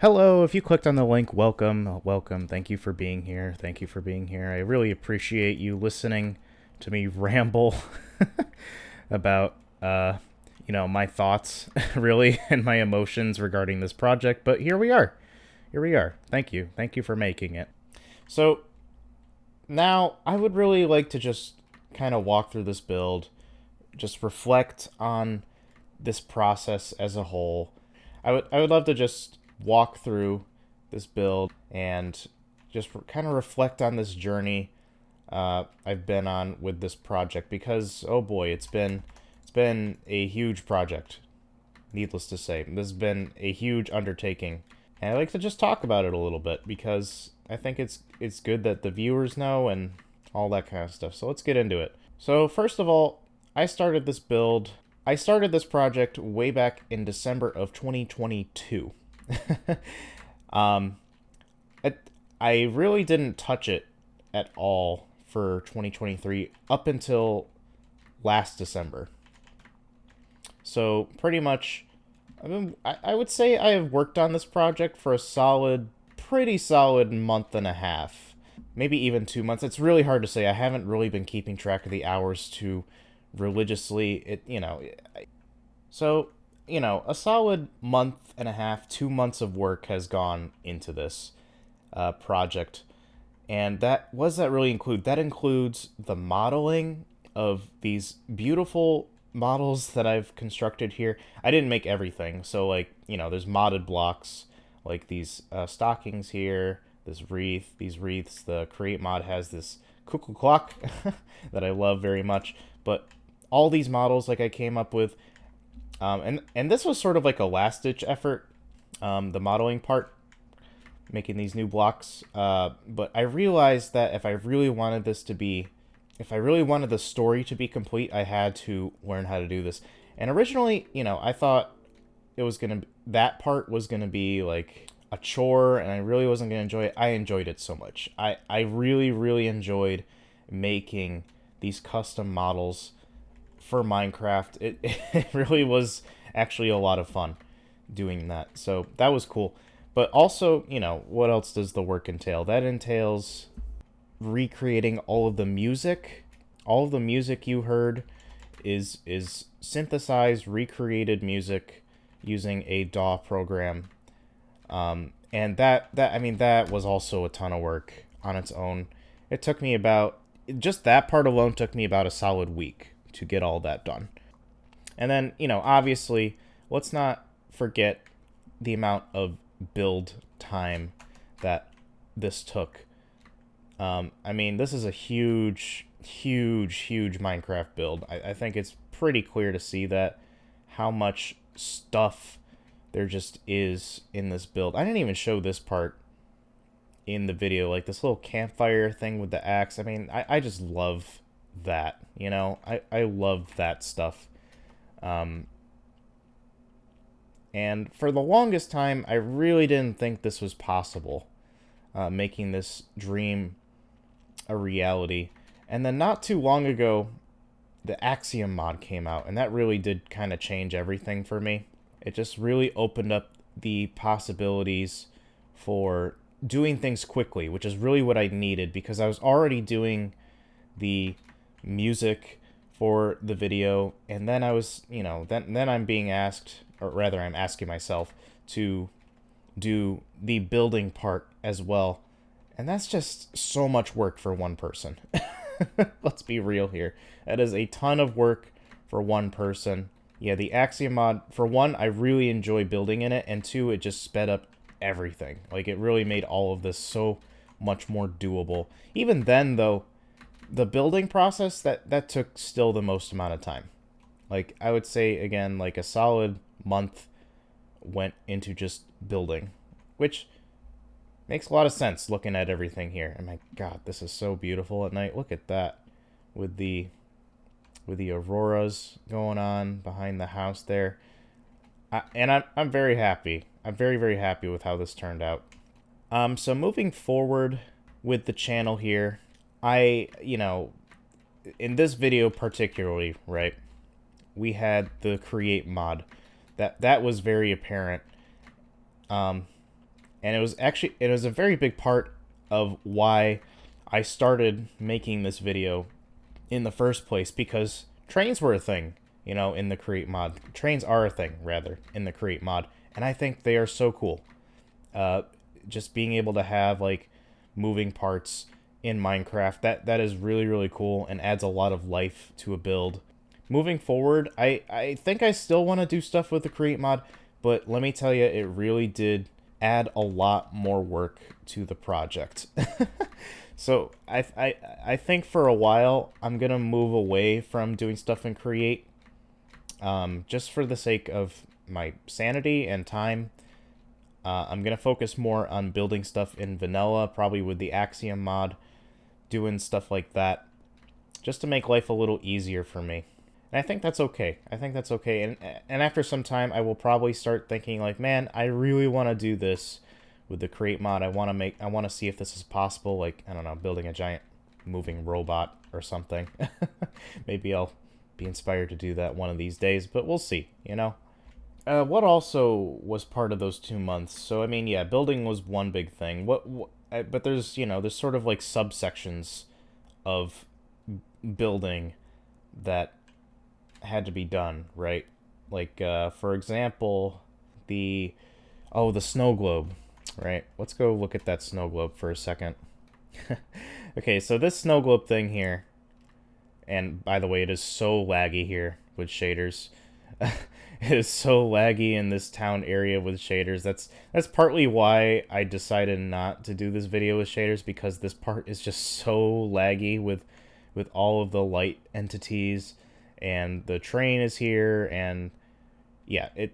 Hello, if you clicked on the link, welcome. Thank you for being here. I really appreciate you listening to me ramble about, my thoughts, really, and my emotions regarding this project. But here we are. Thank you. Thank you for making it. So, now I would really like to just kind of walk through this build, just reflect on this process as a whole. I would love to just walk through this build and just kind of reflect on this journey I've been on with this project, because oh boy, it's been a huge project. Needless to say, this has been a huge undertaking, and I like to just talk about it a little bit because I think it's good that the viewers know and all that kind of stuff. So let's get into it. So first of all, I started this build. I started this project way back in December of 2022. um, I really didn't touch it at all for 2023 up until last December. So pretty much, I would say I have worked on this project for a pretty solid month and a half, maybe even 2 months. It's really hard to say. I haven't really been keeping track of the hours too religiously. So a solid month and a half, 2 months of work has gone into this project. And what does that really include? That includes the modeling of these beautiful models that I've constructed here. I didn't make everything. So, there's modded blocks, like these stockings here, this wreath, these wreaths. The Create mod has this cuckoo clock that I love very much. But all these models, I came up with, and this was sort of like a last-ditch effort, the modeling part, making these new blocks. But I realized that if I really wanted the story to be complete, I had to learn how to do this. And originally, I thought that part was gonna be like a chore, and I really wasn't gonna enjoy it. I enjoyed it so much. I really, really enjoyed making these custom models for Minecraft. It really was actually a lot of fun doing that. So that was cool. But also, what else does the work entail? That entails recreating all of the music. All of the music you heard is synthesized, recreated music using a DAW program. And that was also a ton of work on its own. It took me just that part alone took me about a solid week to get all that done. And then, obviously, let's not forget the amount of build time that this took. This is a huge Minecraft build. I think it's pretty clear to see that how much stuff there just is in this build. I didn't even show this part in the video, like this little campfire thing with the axe. I just love that, I love that stuff. And for the longest time, I really didn't think this was possible, making this dream a reality. And then not too long ago, the Axiom mod came out, and that really did kind of change everything for me. It just really opened up the possibilities for doing things quickly, which is really what I needed, because I was already doing the music for the video, and then I was, then I'm being asked, or rather I'm asking myself to do the building part as well. And that's just so much work for one person. Let's be real here. That is a ton of work for one person. Yeah, the Axiom mod, for one, I really enjoy building in it, and two, it just sped up everything. Like, it really made all of this so much more doable. Even then, though, the building process, that took still the most amount of time. Like, I would say, again, like a solid month went into just building, which makes a lot of sense looking at everything here. And my god, this is so beautiful at night. Look at that, with the auroras going on behind the house there. I'm very happy. I'm very, very happy with how this turned out. So moving forward with the channel here, in this video particularly, right, we had the Create mod. That was very apparent. And it was a very big part of why I started making this video in the first place, because trains were a thing, you know, in the Create mod. Trains are a thing, rather, in the Create mod, and I think they are so cool. Just being able to have, like, moving parts in Minecraft, that is really, really cool and adds a lot of life to a build. Moving forward, I think I still want to do stuff with the Create mod, but let me tell you, it really did add a lot more work to the project. So I think for a while I'm gonna move away from doing stuff in Create, just for the sake of my sanity and time. I'm gonna focus more on building stuff in vanilla, probably with the Axiom mod, doing stuff like that, just to make life a little easier for me. And I think that's okay. I think that's okay. And after some time, I will probably start thinking like, man, I really want to do this with the Create mod. I want to see if this is possible. Like, I don't know, building a giant moving robot or something. Maybe I'll be inspired to do that one of these days, but we'll see, you know? What also was part of those 2 months? So, I mean, yeah, building was one big thing. But there's, you know, there's sort of like subsections of building that had to be done, right? Like, for example, the snow globe, right? Let's go look at that snow globe for a second. Okay, so this snow globe thing here, and by the way, it is so laggy here with shaders. It is so laggy in this town area with shaders. That's partly why I decided not to do this video with shaders, because this part is just so laggy with all of the light entities, and the train is here, and yeah, it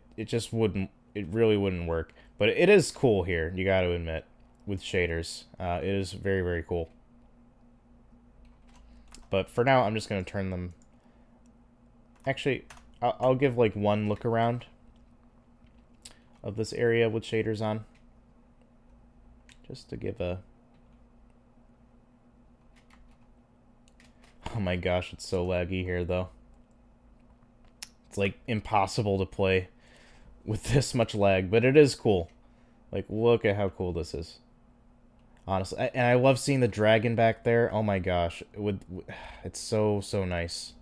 really wouldn't work. But it is cool here, you gotta admit, with shaders. It is very, very cool. But for now, I'm just gonna turn them... Actually, I'll give like one look around of this area with shaders on, just to give a... Oh my gosh, it's so laggy here though. It's like impossible to play with this much lag, but it is cool. Like, look at how cool this is. Honestly, and I love seeing the dragon back there. Oh my gosh, it's so nice.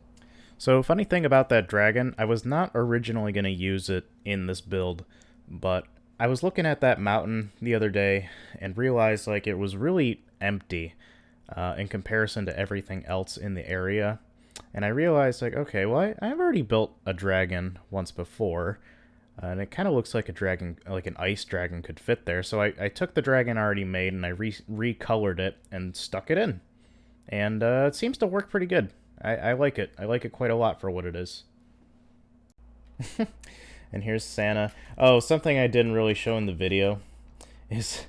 So, funny thing about that dragon, I was not originally going to use it in this build, but I was looking at that mountain the other day and realized, like, it was really empty in comparison to everything else in the area. And I realized, like, okay, well, I've already built a dragon once before, and it kind of looks like a dragon, like an ice dragon could fit there. So I took the dragon I already made and I recolored it and stuck it in. And it seems to work pretty good. I like it. I like it quite a lot for what it is. And here's Santa. Oh, something I didn't really show in the video is,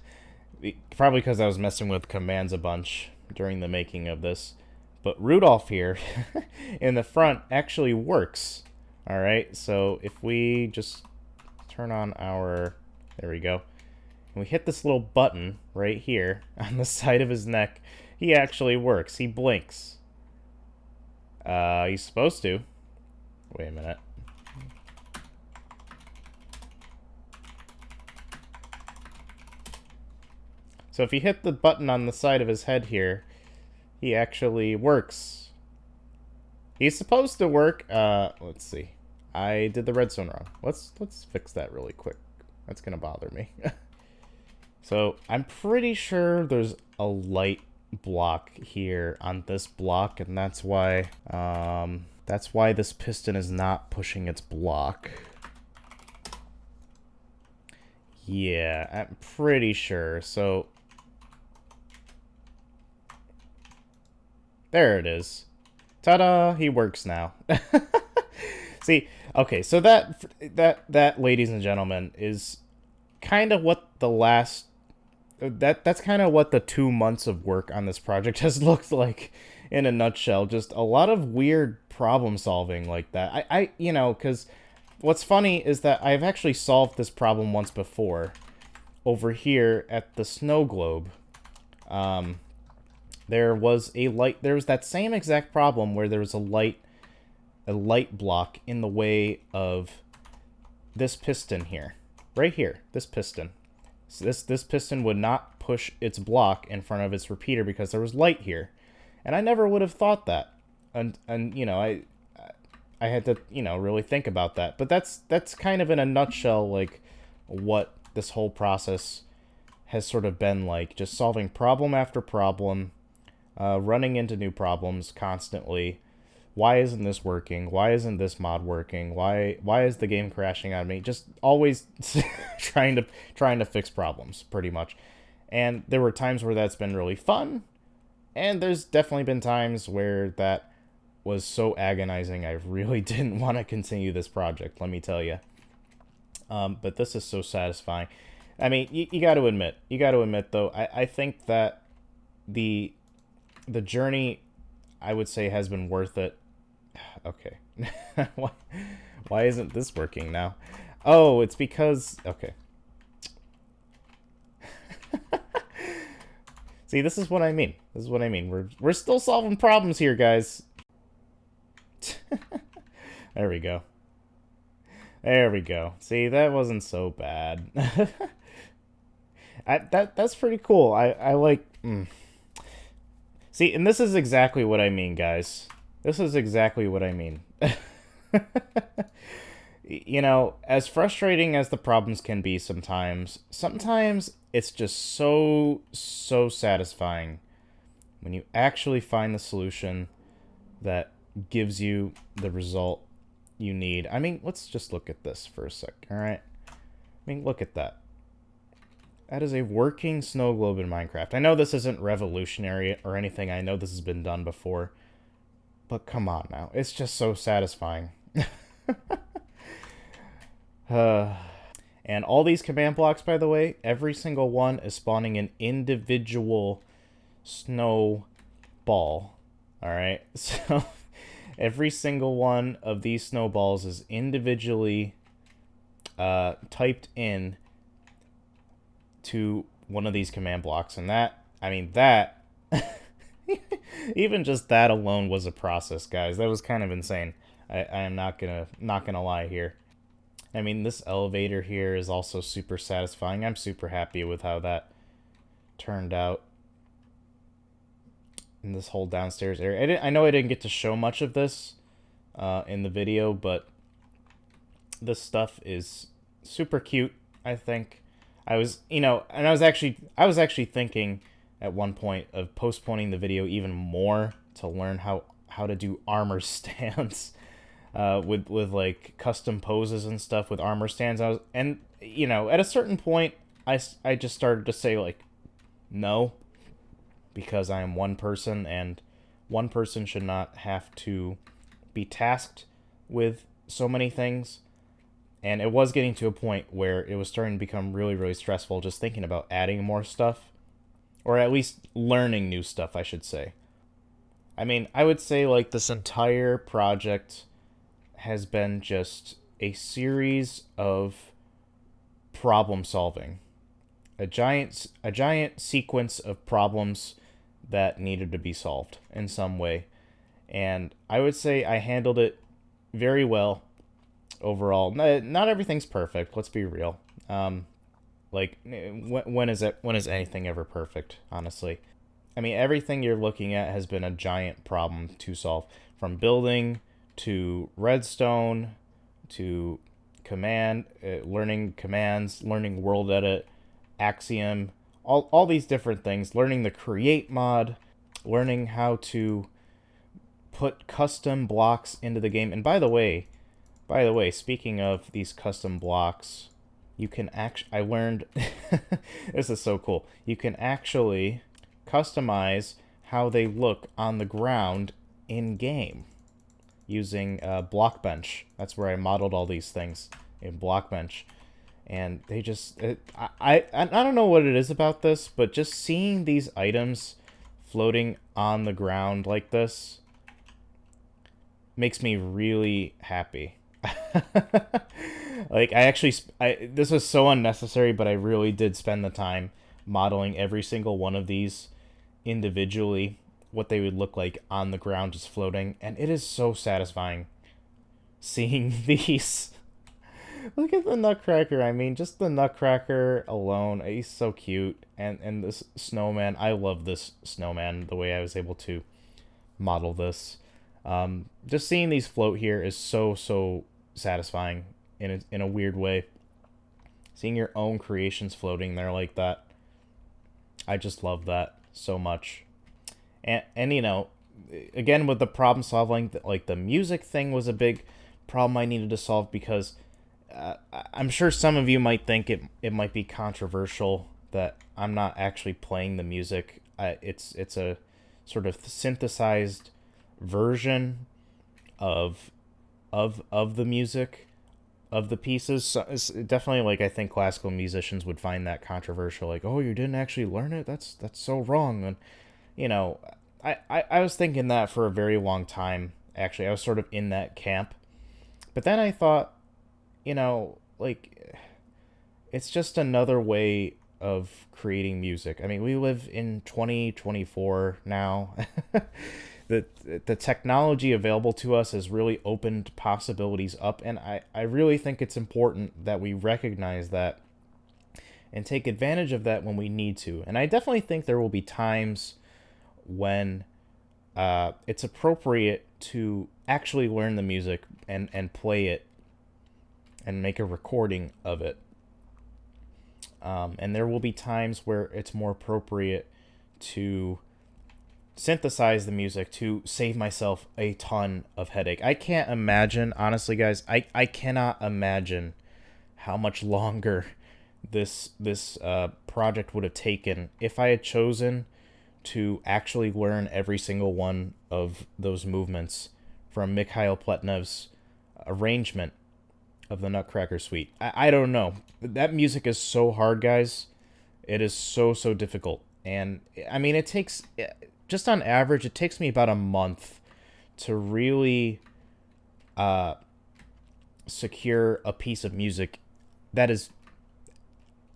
probably because I was messing with commands a bunch during the making of this, but Rudolph here in the front actually works. Alright, so if we just turn on our... There we go. And we hit this little button right here on the side of his neck, he actually works. He blinks. He's supposed to. Wait a minute. So if you hit the button on the side of his head here, he actually works. He's supposed to work. Let's see. I did the redstone wrong. Let's fix that really quick. That's gonna bother me. So I'm pretty sure there's a light block here on this block, and that's why this piston is not pushing its block. Yeah, I'm pretty sure. So there it is. Ta-da! He works now. See, okay, so that, ladies and gentlemen, is kind of what the last... That's kind of what the 2 months of work on this project has looked like in a nutshell. Just a lot of weird problem solving like that. I you know, because what's funny is that I've actually solved this problem once before over here at the snow globe. There was that same exact problem where there was a light block in the way of this piston here. Right here, this piston. So this piston would not push its block in front of its repeater because there was light here. And I never would have thought that. And you know, I had to, you know, really think about that. But that's kind of in a nutshell, like, what this whole process has sort of been like. Just solving problem after problem, running into new problems constantly. Why isn't this working? Why isn't this mod working? Why is the game crashing on me? Just always trying to fix problems, pretty much. And there were times where that's been really fun, and there's definitely been times where that was so agonizing I really didn't want to continue this project, let me tell you. But this is so satisfying. I mean, you got to admit though, I think that the journey, I would say, has been worth it. Okay. Why isn't this working now? Oh, it's because... Okay. See, this is what I mean. This is what I mean. We're still solving problems here, guys. There we go. There we go. See, that wasn't so bad. That's pretty cool. I like... See, and this is exactly what I mean, guys. This is exactly what I mean. You know, as frustrating as the problems can be sometimes it's just so satisfying when you actually find the solution that gives you the result you need. I mean, let's just look at this for a sec, alright? I mean, look at that. That is a working snow globe in Minecraft. I know this isn't revolutionary or anything. I know this has been done before. But come on now. It's just so satisfying. And all these command blocks, by the way, every single one is spawning an individual snow ball. Alright? So, every single one of these snowballs is individually typed in to one of these command blocks. And that, I mean, that... Even just that alone was a process, guys. That was kind of insane. I am not gonna lie here. I mean, this elevator here is also super satisfying. I'm super happy with how that turned out. In this whole downstairs area. I know I didn't get to show much of this in the video, but this stuff is super cute, I think. I was, you know, and I was actually thinking at one point of postponing the video even more to learn how to do armor stands with like custom poses and stuff with armor stands. And you know, at a certain point I just started to say, like, no, because I am one person and one person should not have to be tasked with so many things. And it was getting to a point where it was starting to become really stressful just thinking about adding more stuff. Or at least learning new stuff, I should say. I mean, I would say, like, this entire project has been just a series of problem solving. A giant sequence of problems that needed to be solved in some way. And I would say I handled it very well overall. Not everything's perfect, let's be real. Like, when is anything ever perfect, honestly? I mean, everything you're looking at has been a giant problem to solve. From building, to redstone, to learning commands, learning world edit, axiom, all these different things. Learning the create mod, learning how to put custom blocks into the game. And by the way, speaking of these custom blocks... You can I learned, this is so cool. You can actually customize how they look on the ground in game using Blockbench. That's where I modeled all these things in Blockbench. And they just, I don't know what it is about this, but just seeing these items floating on the ground like this makes me really happy. Like, this was so unnecessary, but I really did spend the time modeling every single one of these individually, what they would look like on the ground just floating, and it is so satisfying seeing these Look at the Nutcracker. I mean, just the Nutcracker alone, he's so cute. And this snowman, I love this snowman, the way I was able to model this. Just seeing these float here is so satisfying in a weird way. Seeing your own creations floating there like that, I just love that so much. And you know, again with the problem solving, like the music thing was a big problem I needed to solve because I'm sure some of you might think it might be controversial that I'm not actually playing the music. It's a sort of synthesized version of of the music of the pieces. So it's definitely like I think classical musicians would find that controversial. Like, oh, you didn't actually learn it? That's so wrong. And you know, I was thinking that for a very long time. Actually, I was sort of in that camp. But then I thought, you know, like it's just another way of creating music. I mean, we live in 2024 now. the the technology available to us has really opened possibilities up, and I really think it's important that we recognize that and take advantage of that when we need to. And I definitely think there will be times when it's appropriate to actually learn the music and play it and make a recording of it. And there will be times where it's more appropriate to synthesize the music to save myself a ton of headache. I can't imagine, honestly, guys, I cannot imagine how much longer this project would have taken if I had chosen to actually learn every single one of those movements from Mikhail Pletnev's arrangement of the Nutcracker Suite. I don't know. That music is so hard, guys. It is so difficult. And I mean, it takes, just on average, it takes me about a month to really secure a piece of music that is,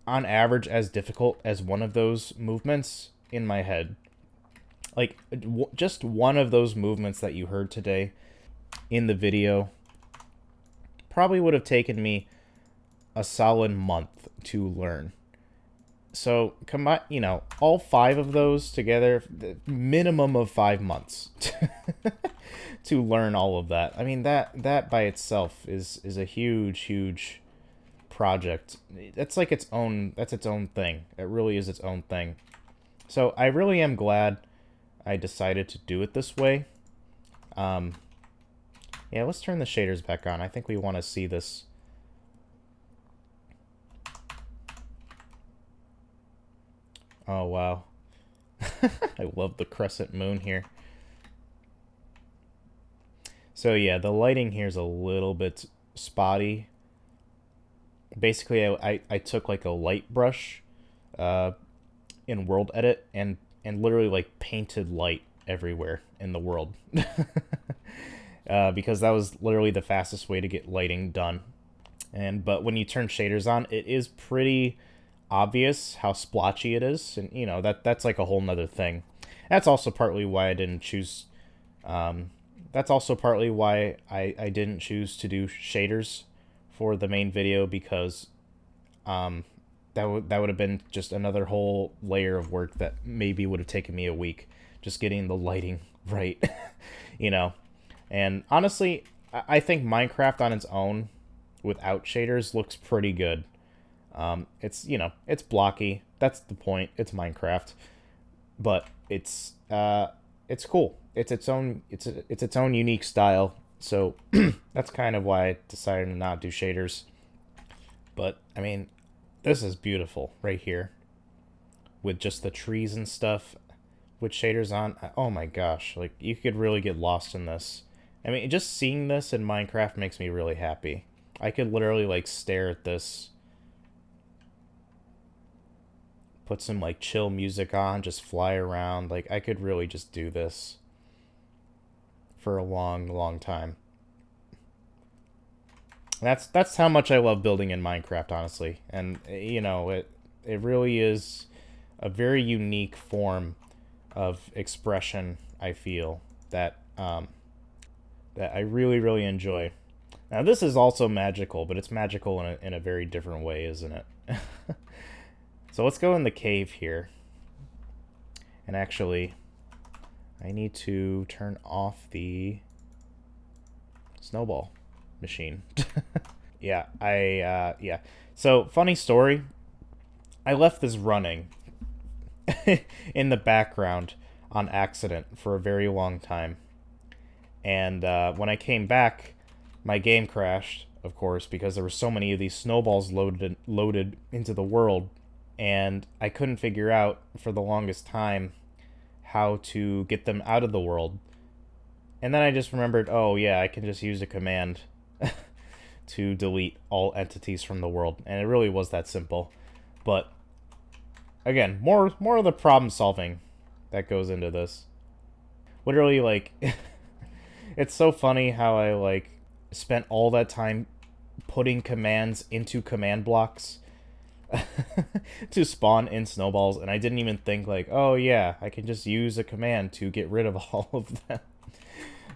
on average, as difficult as one of those movements in my head. Like, just one of those movements that you heard today in the video probably would have taken me a solid month to learn. So, combine, you know, all 5 of those together, minimum of 5 months to learn all of that. I mean, that by itself is a huge project. That's like its own, that's its own thing. It really is its own thing. So, I really am glad I decided to do it this way. Yeah, let's turn the shaders back on. I think we want to see this. Oh, wow. I love the crescent moon here. So yeah, the lighting here is a little bit spotty. Basically, I took like a light brush in World Edit and literally like painted light everywhere in the world. Because that was literally the fastest way to get lighting done. But when you turn shaders on, it is pretty obvious how splotchy it is, and you know that's like a whole nother thing. That's also partly why I didn't choose. That's also partly why I didn't choose to do shaders for the main video, because that would have been just another whole layer of work that maybe would have taken me a week just getting the lighting right, you know. And honestly, I think Minecraft on its own, without shaders, looks pretty good. It's, you know, it's blocky. That's the point. It's Minecraft, but it's cool. It's its own unique style. So that's kind of why I decided to not do shaders. But I mean, this is beautiful right here with just the trees and stuff with shaders on. Oh my gosh, like you could really get lost in this. I mean, just seeing this in Minecraft makes me really happy. I could literally like stare at this, put some like chill music on, just fly around. Like I could really just do this for a long time. That's how much I love building in Minecraft, honestly. And you know, it really is a very unique form of expression, I feel, that that I really enjoy. Now this is also magical, but it's magical in a very different way, isn't it? So let's go in the cave here. And actually, I need to turn off the snowball machine. Yeah, yeah. So, funny story. I left this running in the background on accident for a very long time. And when I came back, my game crashed, of course, because there were so many of these snowballs loaded into the world. And I couldn't figure out for the longest time how to get them out of the world. And then I just remembered, oh yeah, I can just use a command to delete all entities from the world. And it really was that simple. But again, more of the problem solving that goes into this. Literally, like, it's so funny how I, like, spent all that time putting commands into command blocks to spawn in snowballs, and I didn't even think, like, oh yeah, I can just use a command to get rid of all of them.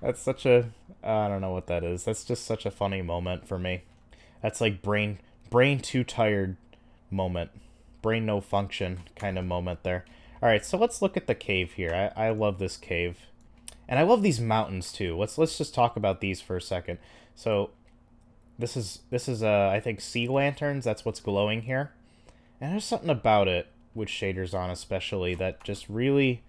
That's such a... I don't know what that is. That's just such a funny moment for me. That's like brain too tired moment. Brain no function kind of moment there. Alright, so let's look at the cave here. I love this cave. And I love these mountains too. Let's just talk about these for a second. So this is I think sea lanterns. That's what's glowing here. And there's something about it with shaders on especially that just really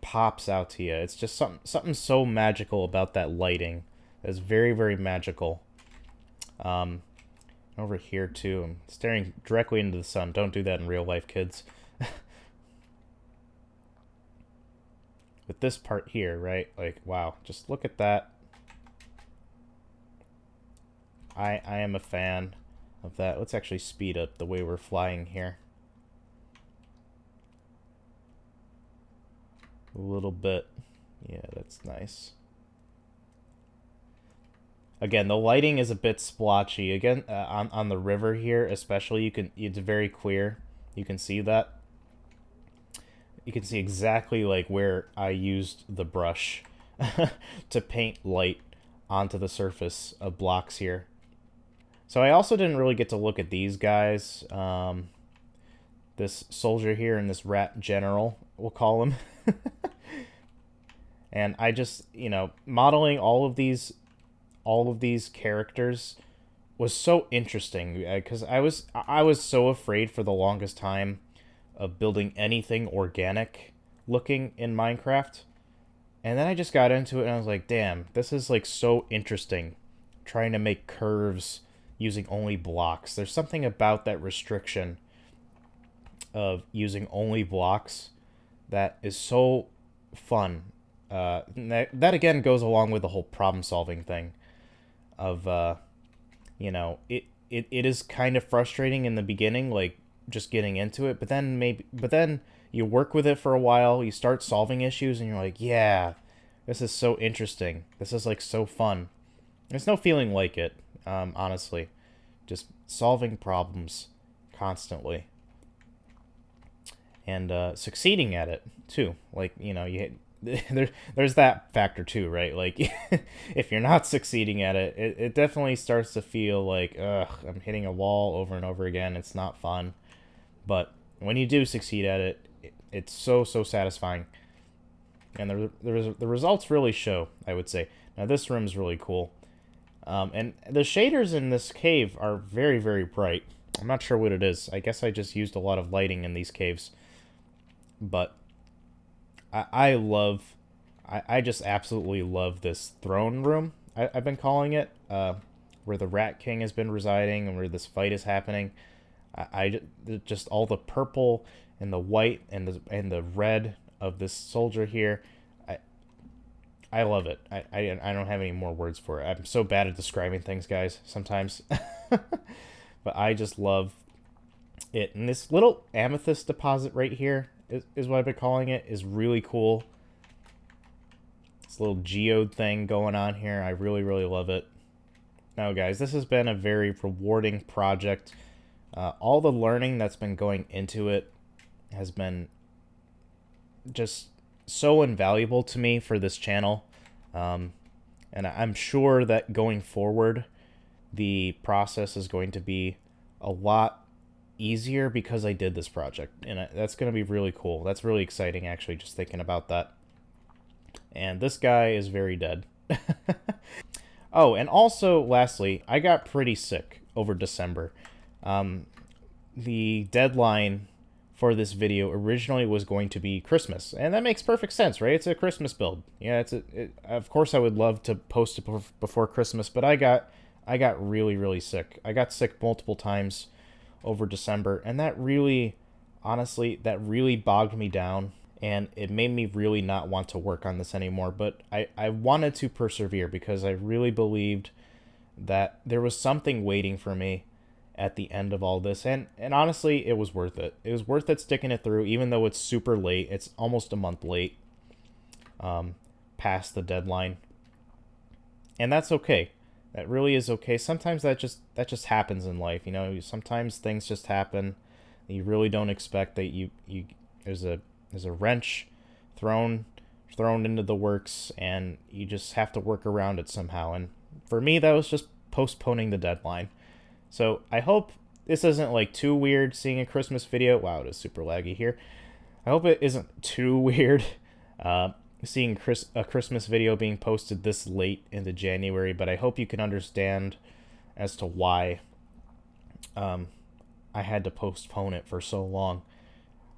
pops out to you. It's just something so magical about that lighting. It's very, very magical. Over here too, I'm staring directly into the sun. Don't do that in real life, kids. With this part here, right? Like, wow, just look at that. I am a fan of that. Let's actually speed up the way we're flying here. A little bit. Yeah, that's nice. Again, the lighting is a bit splotchy. Again, on the river here, especially, it's very clear. You can see that. You can see exactly like where I used the brush to paint light onto the surface of blocks here. So I also didn't really get to look at these guys. This soldier here and this rat general, we'll call him. And I just, you know, modeling all of these characters was so interesting because I was so afraid for the longest time of building anything organic looking in Minecraft. And then I just got into it and I was like, damn, this is like so interesting trying to make curves using only blocks. There's something about that restriction of using only blocks that is so fun. That again goes along with the whole problem solving thing of you know, it is kind of frustrating in the beginning, like just getting into it, but then you work with it for a while, you start solving issues and you're like, yeah, this is so interesting, this is like so fun. There's no feeling like it, honestly, just solving problems constantly and succeeding at it too. Like, you know, there's that factor too, right? Like, if you're not succeeding at it, it definitely starts to feel like, ugh, I'm hitting a wall over and over again. It's not fun. But when you do succeed at it, it's so satisfying. And the results really show, I would say. Now, this room's really cool. And the shaders in this cave are very, very bright. I'm not sure what it is. I guess I just used a lot of lighting in these caves. But I just absolutely love this throne room, I've been calling it, where the Rat King has been residing and where this fight is happening. I just all the purple and the white and the red of this soldier here. I love it. I don't have any more words for it. I'm so bad at describing things, guys, sometimes. But I just love it. And this little amethyst deposit right here is what I've been calling it, is really cool. This little geode thing going on here. I really, really love it. Now, guys, this has been a very rewarding project. All the learning that's been going into it has been just so invaluable to me for this channel. And I'm sure that going forward, the process is going to be a lot easier because I did this project, and that's going to be really cool. That's really exciting, actually, just thinking about that. And this guy is very dead. Oh, and also, lastly, I got pretty sick over December. The deadline for this video originally was going to be Christmas, and that makes perfect sense, right? It's a Christmas build. Yeah, of course I would love to post it before Christmas, but I got really sick. I got sick multiple times over December, and that really, honestly, that really bogged me down, and it made me really not want to work on this anymore. But I wanted to persevere because I really believed that there was something waiting for me at the end of all this, and honestly, it was worth it. It was worth it sticking it through, even though it's super late. It's almost a month late, past the deadline, and that's okay. That really is okay. Sometimes that just happens in life, you know. Sometimes things just happen. You really don't expect that you there's a wrench thrown into the works, and you just have to work around it somehow. And for me, that was just postponing the deadline. So I hope this isn't like too weird seeing a Christmas video. Wow, it is super laggy here. I hope it isn't too weird seeing a Christmas video being posted this late into January, but I hope you can understand as to why I had to postpone it for so long.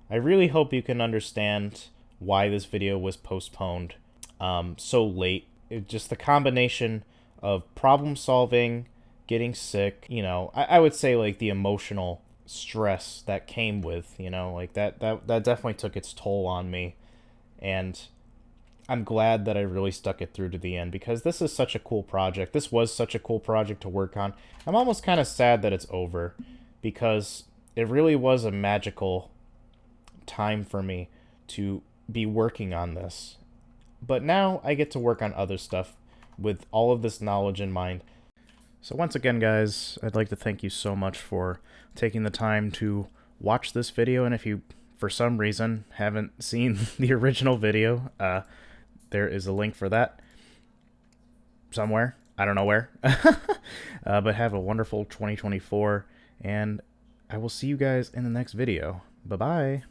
I really hope you can understand why this video was postponed so late. Just the combination of problem solving, getting sick, you know, I would say like the emotional stress that came with, you know, like that definitely took its toll on me. And I'm glad that I really stuck it through to the end, because this is such a cool project. This was such a cool project to work on. I'm almost kind of sad that it's over, because it really was a magical time for me to be working on this. But now I get to work on other stuff with all of this knowledge in mind. So once again, guys, I'd like to thank you so much for taking the time to watch this video. And if you, for some reason, haven't seen the original video, there is a link for that somewhere. I don't know where. But have a wonderful 2024, and I will see you guys in the next video. Bye-bye.